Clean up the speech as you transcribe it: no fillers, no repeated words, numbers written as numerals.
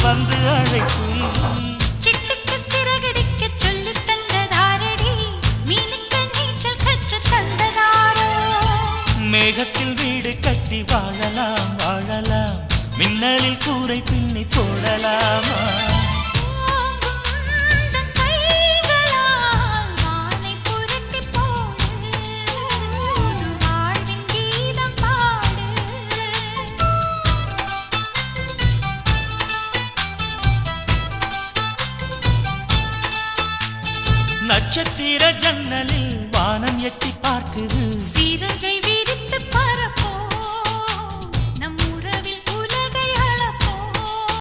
வந்து அழைக்கும். சிட்டுக்கு சிறகடிக்க சொல்லி தந்ததாரடி, மீனுக்கு நீச்சல் கற்று தந்ததாரோ. மேகத்தில் வீடு கட்டி வாழலாம் வாழலாம், மின்னலில் கூரை பின்னி போடலாமா? நட்சத்திர ஜன்னலில் வானம் எட்டி பார்க்குது, சீரகை